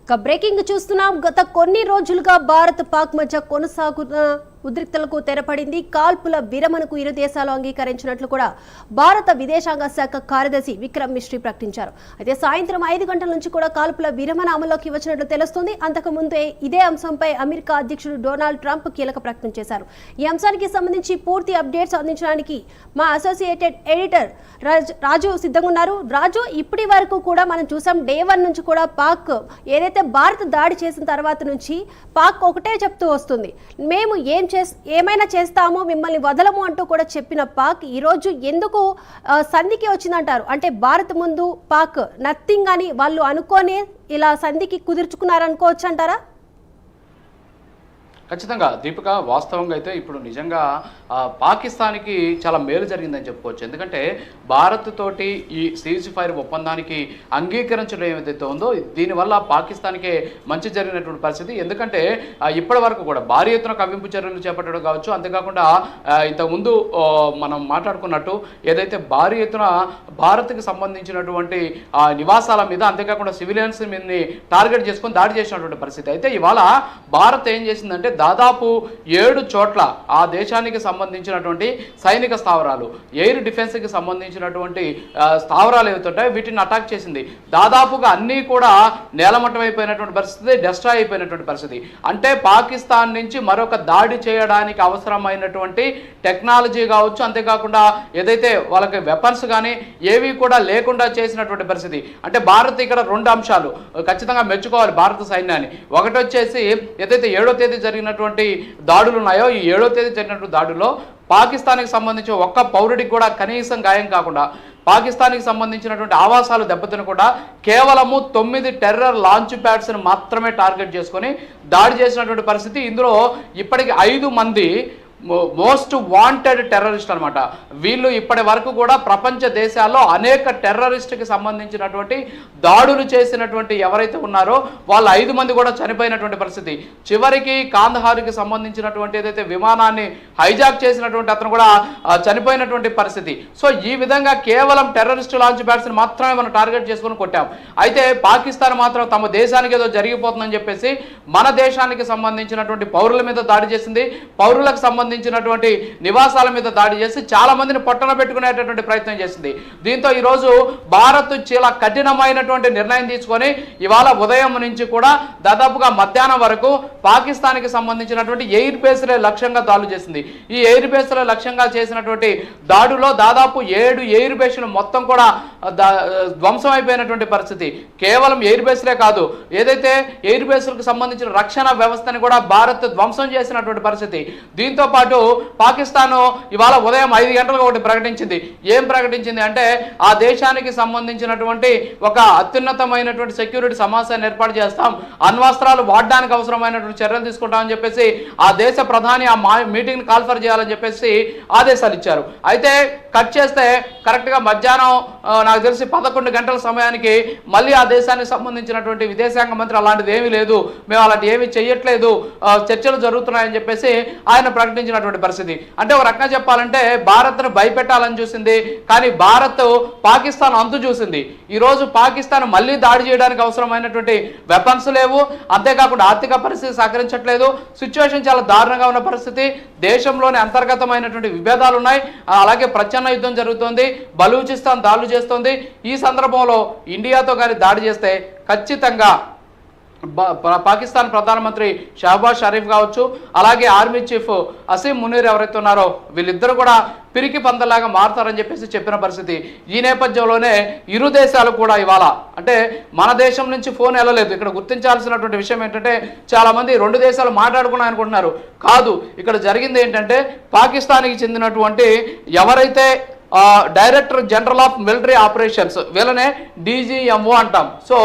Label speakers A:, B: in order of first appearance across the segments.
A: Breaking చూస్తున్నాం. గత కొన్ని రోజులుగా భారత్ పాక్ మధ్య కొనసాగుతున్న ఉద్రిక్తలకు తెరపడింది. కాల్పుల విరమణకు ఇరు దేశాలు అంగీకరించినట్లు కూడా భారత విదేశాంగ శాఖ కార్యదర్శి విక్రమ్ మిశ్రీ ప్రకటించారు. అయితే సాయంత్రం 5 గంటల నుంచి కూడా కాల్పుల విరమణ అమల్లోకి వచ్చినట్లు తెలుస్తోంది. అంతకుముందే ఇదే అంశంపై అమెరికా అధ్యక్షుడు డొనాల్డ్ ట్రంప్ కీలక ప్రకటన చేశారు. ఈ అంశానికి సంబంధించి పూర్తి అప్డేట్స్ అందించడానికి మా అసోసియేటెడ్ ఎడిటర్ రాజు సిద్ధంగా ఉన్నారు. రాజు, ఇప్పటి వరకు కూడా మనం చూసాం డే 1 నుంచి కూడా పాక్ ఏదైతే భారత్ దాడి చేసిన తర్వాత నుంచి పాక్ ఒకటే చెప్తూ వస్తుంది, మేము ఏమైనా చేస్తామో మిమ్మల్ని వదలము అంటూ కూడా చెప్పిన పాక్ ఈరోజు ఎందుకు సంధికి వచ్చిందంటారు? అంటే భారత్ ముందు పాక్ నథింగ్ అని వాళ్ళు అనుకోనే ఇలా సంధికి కుదుర్చుకున్నారనుకోవచ్చు అంటారా?
B: ఖచ్చితంగా దీపిక, వాస్తవంగా అయితే ఇప్పుడు నిజంగా పాకిస్తాన్కి చాలా మేలు జరిగిందని చెప్పుకోవచ్చు. ఎందుకంటే భారత్ తోటి ఈ సీజ్ ఫైర్ ఒప్పందానికి అంగీకరించడం ఏదైతే ఉందో దీనివల్ల పాకిస్తాన్కే మంచి జరిగినటువంటి పరిస్థితి. ఎందుకంటే ఇప్పటి వరకు కూడా భారీ ఎత్తున కవ్వింపు చర్యలు చేపట్టడం కావచ్చు, అంతేకాకుండా ఇంతకుముందు మనం మాట్లాడుకున్నట్టు ఏదైతే భారీ ఎత్తున భారత్కి సంబంధించినటువంటి నివాసాల మీద, అంతేకాకుండా సివిలియన్స్ మీదని టార్గెట్ చేసుకొని దాడి చేసినటువంటి పరిస్థితి. అయితే ఇవాళ భారత్ ఏం చేసిందంటే దాదాపు 7 చోట్ల ఆ దేశానికి సంబంధించినటువంటి సైనిక స్థావరాలు, ఎయిర్ డిఫెన్స్కి సంబంధించినటువంటి స్థావరాలు ఏవైతుంటాయో వీటిని అటాక్ చేసింది. దాదాపుగా అన్నీ కూడా నేలమట్టం అయిపోయినటువంటి పరిస్థితి, డెస్ట్రాయ్ అయిపోయినటువంటి పరిస్థితి. అంటే పాకిస్తాన్ నుంచి మరొక దాడి చేయడానికి అవసరమైనటువంటి టెక్నాలజీ కావచ్చు, అంతేకాకుండా ఏదైతే వాళ్ళకి వెపన్స్ కానీ ఏవి కూడా లేకుండా చేసినటువంటి పరిస్థితి. అంటే భారత్ ఇక్కడ 2 అంశాలు ఖచ్చితంగా మెచ్చుకోవాలి భారత సైన్యాన్ని. ఒకటి వచ్చేసి ఏదైతే 7వ తేదీ జరిగినటువంటి దాడులు ఉన్నాయో, ఈ 7వ తేదీ జరిగినటువంటి దాడుల్లో పాకిస్తాన్కి సంబంధించి ఒక్క పౌరుడికి కూడా కనీసం గాయం కాకుండా, పాకిస్తాన్కి సంబంధించినటువంటి ఆవాసాలు దెబ్బతినకుండా కేవలము 9 టెర్రర్ లాంచ్ ప్యాడ్స్ని మాత్రమే టార్గెట్ చేసుకొని దాడి చేసినటువంటి పరిస్థితి. ఇందులో ఇప్పటికి 5 మంది మోస్ట్ వాంటెడ్ టెర్రరిస్ట్ అనమాట. వీళ్ళు ఇప్పటి వరకు కూడా ప్రపంచ దేశాల్లో అనేక టెర్రరిస్ట్కి సంబంధించినటువంటి దాడులు చేసినటువంటి ఎవరైతే ఉన్నారో వాళ్ళు 5 మంది కూడా చనిపోయినటువంటి పరిస్థితి. చివరికి కాందహార్కి సంబంధించినటువంటి ఏదైతే విమానాన్ని హైజాక్ చేసినటువంటి అతను కూడా చనిపోయినటువంటి పరిస్థితి. సో ఈ విధంగా కేవలం టెర్రరిస్ట్ లాంచ్ ప్యాడ్స్ని మాత్రమే మనం టార్గెట్ చేసుకొని కొట్టాం. అయితే పాకిస్తాన్ మాత్రం తమ దేశానికి ఏదో జరిగిపోతుందని చెప్పేసి మన దేశానికి సంబంధించినటువంటి పౌరుల మీద దాడి చేసింది, పౌరులకు సంబంధించినటువంటి నివాసాల మీద దాడి చేసి చాలా మందిని పొట్టన పెట్టుకునేటటువంటి ప్రయత్నం చేసింది. దీంతో ఈరోజు భారత్ చాలా కఠినమైనటువంటి నిర్ణయం తీసుకొని ఇవాళ ఉదయం నుంచి కూడా దాదాపుగా మధ్యాహ్నం వరకు పాకిస్తాన్కి సంబంధించినటువంటి ఎయిర్ బేస్లే లక్ష్యంగా దాడులు చేసింది. ఈ ఎయిర్ బేస్ల లక్ష్యంగా చేసినటువంటి దాడులో దాదాపు 7 ఎయిర్ బేస్లు మొత్తం కూడా ధ్వంసం అయిపోయినటువంటి పరిస్థితి. కేవలం ఎయిర్ బేస్లే కాదు, ఏదైతే ఎయిర్ బేస్లకు సంబంధించిన రక్షణ వ్యవస్థని కూడా భారత్ ధ్వంసం చేసినటువంటి పరిస్థితి. దీంతో పాటు పాకిస్తాన్ ఇవాళ ఉదయం 5 గంటలకు ఒకటి ప్రకటించింది. ఏం ప్రకటించింది అంటే ఆ దేశానికి సంబంధించినటువంటి ఒక అత్యున్నతమైనటువంటి సెక్యూరిటీ సమావేశాన్ని ఏర్పాటు చేస్తాం, అణ్వస్త్రాలు వాడడానికి అవసరమైనటువంటి చర్యలు తీసుకుంటామని చెప్పేసి ఆ దేశ ప్రధాని ఆ మీటింగ్ని కాల్ఫర్ చేయాలని చెప్పేసి ఆదేశాలు ఇచ్చారు. అయితే కట్ చేస్తే కరెక్ట్గా మధ్యాహ్నం నాకు తెలిసి 11 గంటల సమయానికి మళ్ళీ ఆ దేశానికి సంబంధించినటువంటి విదేశాంగ మంత్రి అలాంటిది ఏమీ లేదు, మేము అలాంటి ఏమీ చెయ్యట్లేదు, చర్చలు జరుగుతున్నాయని చెప్పేసి ఆయన ప్రకటించినటువంటి పరిస్థితి. అంటే ఒక రకంగా చెప్పాలంటే భారత్ను భయపెట్టాలని చూసింది, కానీ భారత్ పాకిస్తాన్ అంతు చూసింది. ఈరోజు పాకిస్తాన్ మళ్ళీ దాడి చేయడానికి అవసరమైనటువంటి వెపన్స్ లేవు, అంతేకాకుండా ఆర్థిక పరిస్థితి సహకరించట్లేదు, సిచ్యువేషన్ చాలా దారుణంగా ఉన్న పరిస్థితి. దేశంలోని అంతర్గతమైనటువంటి విభేదాలు ఉన్నాయి, అలాగే ప్రచ్ఛన్న యుద్ధం జరుగుతోంది, బలూచిస్తాన్ దాడులు చేస్తోంది. ఈ సందర్భంలో ఇండియాతో కానీ దాడి చేస్తే ఖచ్చితంగా పాకిస్తాన్ ప్రధానమంత్రి షహబాజ్ షరీఫ్ కావచ్చు, అలాగే ఆర్మీ చీఫ్ అసీం మునీర్ ఎవరైతే ఉన్నారో వీళ్ళిద్దరూ కూడా పిరికి పందలాగా మారుతారని చెప్పేసి చెప్పిన పరిస్థితి. ఈ నేపథ్యంలోనే ఇరు దేశాలు కూడా ఇవాళ అంటే మన దేశం నుంచి ఫోన్ వెళ్ళలేదు. ఇక్కడ గుర్తించాల్సినటువంటి విషయం ఏంటంటే చాలామంది 2 దేశాలు మాట్లాడుకున్నాయి అనుకుంటున్నారు. కాదు, ఇక్కడ జరిగింది ఏంటంటే పాకిస్తాన్కి చెందినటువంటి ఎవరైతే director general of military operations, వీళ్ళనే డీజీఎంఓ అంటాం. సో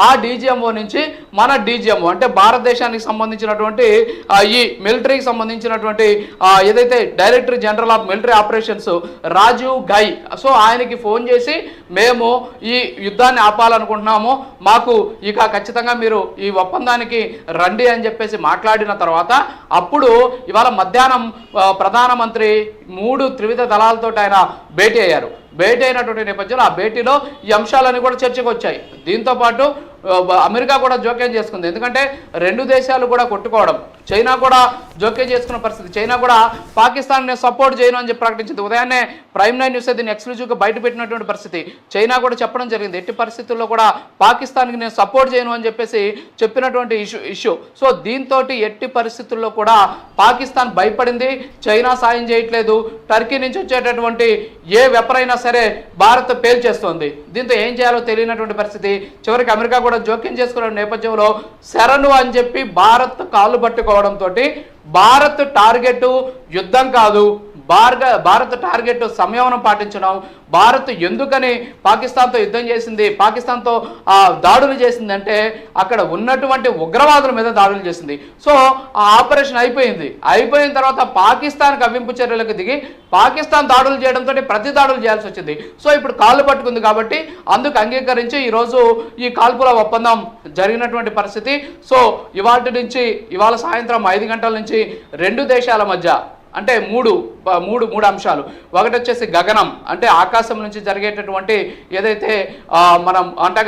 B: ఆ డీజీఎంఓ నుంచి మన డీజీఎంఓ అంటే భారతదేశానికి సంబంధించినటువంటి ఈ మిలిటరీకి సంబంధించినటువంటి ఏదైతే director general of military operations Rajiv Ghai, so ఆయనకి ఫోన్ చేసి మేము ఈ యుద్ధాన్ని ఆపాలనుకుంటున్నాము, మాకు ఇక ఖచ్చితంగా మీరు ఈ ఒప్పందానికి రండి అని చెప్పేసి మాట్లాడిన తర్వాత అప్పుడు ఇవాళ మధ్యాహ్నం ప్రధానమంత్రి 3 త్రివిధ దళాలతో ఆయన భేటీ అయ్యారు. భేటీ అయినటువంటి నేపథ్యంలో ఆ భేటీలో ఈ అంశాలన్నీ కూడా చర్చకు వచ్చాయి. దీంతోపాటు అమెరికా కూడా జోక్యం చేసుకుంది. ఎందుకంటే రెండు దేశాలు కూడా కొట్టుకోవడం, చైనా కూడా జోక్యం చేసుకున్న పరిస్థితి. చైనా కూడా పాకిస్తాన్ నేను సపోర్ట్ చేయను అని చెప్పి ప్రకటించింది. ఉదయాన్నే ప్రైమ్ 9 న్యూస్ దీన్ని ఎక్స్క్లూజివ్గా బయట పెట్టినటువంటి పరిస్థితి. చైనా కూడా చెప్పడం జరిగింది, ఎట్టి పరిస్థితుల్లో కూడా పాకిస్తాన్కి నేను సపోర్ట్ చేయను అని చెప్పేసి చెప్పినటువంటి ఇష్యూ. సో దీంతో ఎట్టి పరిస్థితుల్లో కూడా పాకిస్తాన్ భయపడింది, చైనా సాయం చేయట్లేదు, టర్కీ నుంచి వచ్చేటటువంటి ఏ వెపర్ అయినా సరే భారత్ పేల్చేస్తోంది. దీంతో ఏం చేయాలో తెలియనటువంటి పరిస్థితి. చివరికి అమెరికా కూడా జోక్యం చేసుకున్న నేపథ్యంలో శరణు అని చెప్పి భారత్ కాళ్ళు పట్టుకోవడంతో భారత్ టార్గెట్ యుద్ధం కాదు, భారత్ టార్గెట్ సంయమనం పాటించడం. భారత్ ఎందుకని పాకిస్తాన్తో యుద్ధం చేసింది, పాకిస్తాన్తో దాడులు చేసింది అంటే అక్కడ ఉన్నటువంటి ఉగ్రవాదుల మీద దాడులు చేసింది. సో ఆ ఆపరేషన్ అయిపోయిన తర్వాత పాకిస్తాన్ కవ్వింపు చర్యలకు దిగి పాకిస్తాన్ దాడులు చేయడంతో ప్రతి దాడులు చేయాల్సి వచ్చింది. సో ఇప్పుడు కాళ్ళు పట్టుకుంది కాబట్టి అందుకు అంగీకరించి ఈరోజు ఈ కాల్పుల ఒప్పందం జరిగినటువంటి పరిస్థితి. సో ఇవాళ సాయంత్రం 5 గంటల నుంచి రెండు దేశాల మధ్య అంటే మూడు అంశాలు. ఒకటి వచ్చేసి గగనం, అంటే ఆకాశం నుంచి జరిగేటటువంటి ఏదైతే మనం అంటే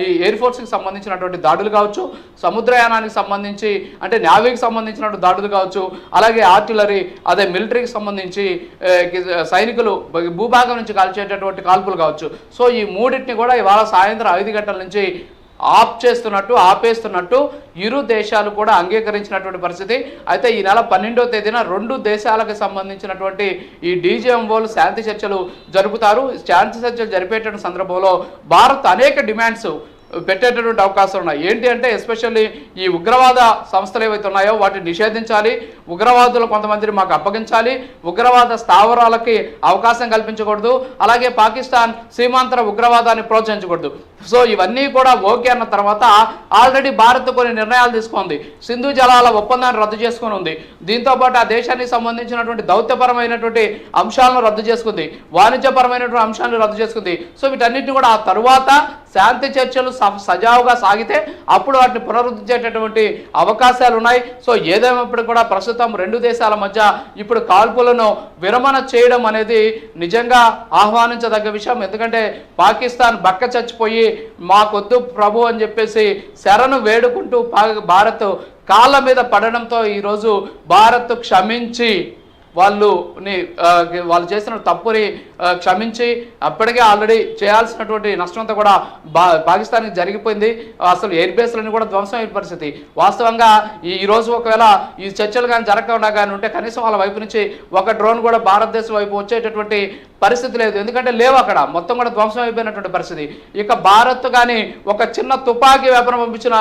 B: ఈ ఎయిర్ ఫోర్స్కి సంబంధించినటువంటి దాడులు కావచ్చు, సముద్రయానానికి సంబంధించి అంటే నేవీకి సంబంధించినటువంటి దాడులు కావచ్చు, అలాగే ఆర్టిలరీ అదే మిలిటరీకి సంబంధించి సైనికులు భూభాగం నుంచి కాల్చేటటువంటి కాల్పులు కావచ్చు. సో ఈ మూడింటిని కూడా ఇవాళ సాయంత్రం 5 గంటల నుంచి ఆపేస్తున్నట్టు ఇరు దేశాలు కూడా అంగీకరించినటువంటి పరిస్థితి. అయితే ఈ నెల 12వ తేదీన రెండు దేశాలకు సంబంధించినటువంటి ఈ డీజీఎంఓలు శాంతి చర్చలు జరుపుతారు. శాంతి చర్చలు జరిపేటువంటి సందర్భంలో భారత్ అనేక డిమాండ్స్ పెట్టేటటువంటి అవకాశాలు ఉన్నాయి. ఏంటి అంటే ఎస్పెషల్లీ ఈ ఉగ్రవాద సంస్థలు ఏవైతే ఉన్నాయో వాటిని నిషేధించాలి, ఉగ్రవాదులు కొంతమందిని మాకు అప్పగించాలి, ఉగ్రవాద స్థావరాలకి అవకాశం కల్పించకూడదు, అలాగే పాకిస్తాన్ సీమాంతర ఉగ్రవాదాన్ని ప్రోత్సహించకూడదు. సో ఇవన్నీ కూడా ఓకే అన్న తర్వాత ఆల్రెడీ భారత్ కొన్ని నిర్ణయాలు తీసుకుంది. సింధు జలాల ఒప్పందాన్ని రద్దు చేసుకుని ఉంది. దీంతోపాటు ఆ దేశానికి సంబంధించినటువంటి దౌత్యపరమైనటువంటి అంశాలను రద్దు చేసుకుంది, వాణిజ్యపరమైనటువంటి అంశాలను రద్దు చేసుకుంది. సో వీటన్నిటిని కూడా ఆ తరువాత శాంతి చర్చలు సజావుగా సాగితే అప్పుడు వాటిని పునరుద్ధరించేటటువంటి అవకాశాలు ఉన్నాయి. సో ఏదేమైనప్పుడు కూడా ప్రస్తుతం రెండు దేశాల మధ్య ఇప్పుడు కాల్పులను విరమణ చేయడం అనేది నిజంగా ఆహ్వానించదగ్గ విషయం. ఎందుకంటే పాకిస్తాన్ బక్క చచ్చిపోయి మాకొద్దు ప్రభు అని చెప్పేసి శరణు వేడుకుంటూ భారత్ కాళ్ళ మీద పడడంతో ఈరోజు భారత్ క్షమించి వాళ్ళు చేసిన తప్పుని క్షమించి అప్పటికే ఆల్రెడీ చేయాల్సినటువంటి నష్టంతో కూడా పాకిస్తాన్కి జరిగిపోయింది. అసలు ఎయిర్ బేస్లన్నీ కూడా ధ్వంసం అయిన పరిస్థితి. వాస్తవంగా ఈరోజు ఒకవేళ ఈ చర్చలు కానీ జరగకుండా కానీ ఉంటే కనీసం వాళ్ళ వైపు నుంచి ఒక డ్రోన్ కూడా భారతదేశం వైపు వచ్చేటటువంటి పరిస్థితి లేదు. ఎందుకంటే లేవు, అక్కడ మొత్తం కూడా ధ్వంసం అయిపోయినటువంటి పరిస్థితి. ఇక భారత్ కానీ ఒక చిన్న తుపాకీ వేపన పంపించిన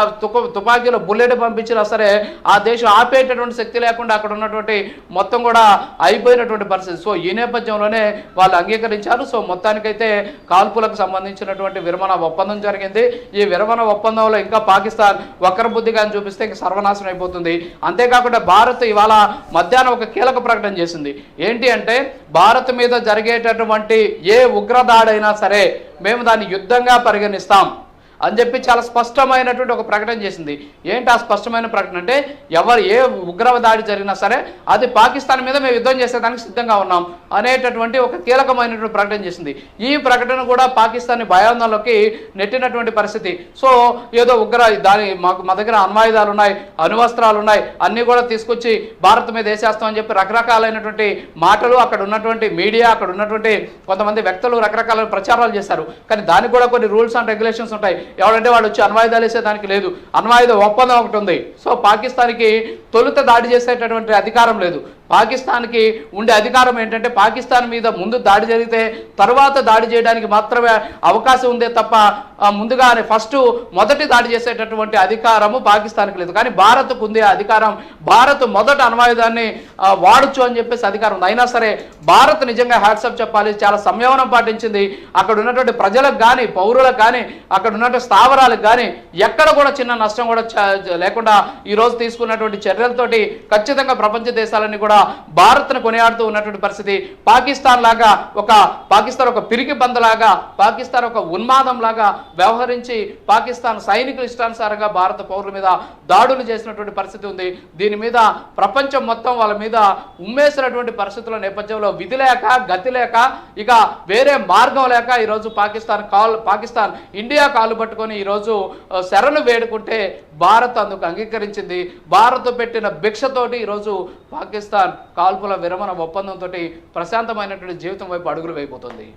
B: తుపాకీలో బుల్లెట్ పంపించినా సరే ఆ దేశం ఆపేటటువంటి శక్తి లేకుండా అక్కడ ఉన్నటువంటి మొత్తం కూడా అయిపోయినటువంటి పరిస్థితి. సో ఈ నేపథ్యంలోనే వాళ్ళు అంగీకరించారు. సో మొత్తానికైతే కాల్పులకు సంబంధించినటువంటి విరమణ ఒప్పందం జరిగింది. ఈ విరమణ ఒప్పందంలో ఇంకా పాకిస్తాన్ వక్రబుద్ధిగా చూపిస్తే ఇంకా సర్వనాశనం అయిపోతుంది. అంతేకాకుండా భారత్ ఇవాళ మధ్యాహ్నం ఒక కీలక ప్రకటన చేసింది. ఏంటి అంటే భారత్ మీద జరిగేటటువంటి ఏ ఉగ్రదాడైనా సరే మేము దాన్ని యుద్ధంగా పరిగణిస్తాం అని చెప్పి చాలా స్పష్టమైనటువంటి ఒక ప్రకటన చేసింది. ఏంటి ఆ స్పష్టమైన ప్రకటన అంటే ఏ ఉగ్రదాడి జరిగినా సరే అది పాకిస్తాన్ మీద మేము యుద్ధం చేసేదానికి సిద్ధంగా ఉన్నాం అనేటటువంటి ఒక కీలకమైనటువంటి ప్రకటన చేసింది. ఈ ప్రకటన కూడా పాకిస్తాన్ని భయాందోళనలోకి నెట్టినటువంటి పరిస్థితి. సో ఏదో మా దగ్గర అణ్వాయుధాలు ఉన్నాయి, అణువస్త్రాలు ఉన్నాయి, అన్నీ కూడా తీసుకొచ్చి భారత్ మీద వేసేస్తామని చెప్పి రకరకాలైనటువంటి మాటలు అక్కడ ఉన్నటువంటి మీడియా, అక్కడ ఉన్నటువంటి కొంతమంది వ్యక్తులు రకరకాల ప్రచారాలు చేశారు. కానీ దానికి కూడా కొన్ని రూల్స్ అండ్ రెగ్యులేషన్స్ ఉంటాయి. ఎవరంటే వాడు వచ్చి అణ్వాయుధాలు వేసేదానికి లేదు. అణ్వాయుధ ఒప్పందం ఒకటి ఉంది. సో పాకిస్తాన్కి తొలుత దాడి చేసేటటువంటి అధికారం లేదు. పాకిస్తాన్కి ఉండే అధికారం ఏంటంటే పాకిస్తాన్ మీద ముందు దాడి జరిగితే తర్వాత దాడి చేయడానికి మాత్రమే అవకాశం ఉందే తప్ప ముందుగానే మొదటి దాడి చేసేటటువంటి అధికారము పాకిస్తాన్కి లేదు. కానీ భారత్కు ఉంది ఆ అధికారం. భారత్ మొదట అణ్వాయుధాన్ని వాడచ్చు అని చెప్పేసి అధికారం ఉంది. అయినా సరే భారత్ నిజంగా హ్యాట్సప్ చెప్పాలి, చాలా సంయమనం పాటించింది. అక్కడ ఉన్నటువంటి ప్రజలకు కానీ పౌరులకు కానీ అక్కడ ఉన్నటువంటి స్థావరాలకు కానీ ఎక్కడ కూడా చిన్న నష్టం కూడా లేకుండా ఈరోజు తీసుకున్నటువంటి చర్యలతోటి ఖచ్చితంగా ప్రపంచ దేశాలన్నీ కూడా భారత్ను కొనియాడుతూ ఉన్నటువంటి పరిస్థితి. పాకిస్తాన్ ఒక పిరికి బందలాగా, పాకిస్తాన్ ఒక ఉన్మాదం లాగా వ్యవహరించి పాకిస్తాన్ సైనికులు ఇష్టానుసారంగా భారత పౌరుల మీద దాడులు చేసినటువంటి పరిస్థితి ఉంది. దీని మీద ప్రపంచం మొత్తం వాళ్ళ మీద ఉమ్మేసినటువంటి పరిస్థితుల నేపథ్యంలో విధి లేక గతి లేక ఇక వేరే మార్గం లేక ఈరోజు పాకిస్తాన్ ఇండియా కాలు పట్టుకొని ఈరోజు శరణు వేడుకుంటే భారత్ అందుకు అంగీకరించింది. భారత్ పెట్టిన భిక్షతోటి ఈరోజు పాకిస్తాన్ కాల్పుల విరమణ ఒప్పందంతో ప్రశాంతమైనటువంటి జీవితం వైపు అడుగులు వేయబోతుంది.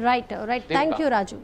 A: Right thank you Raju.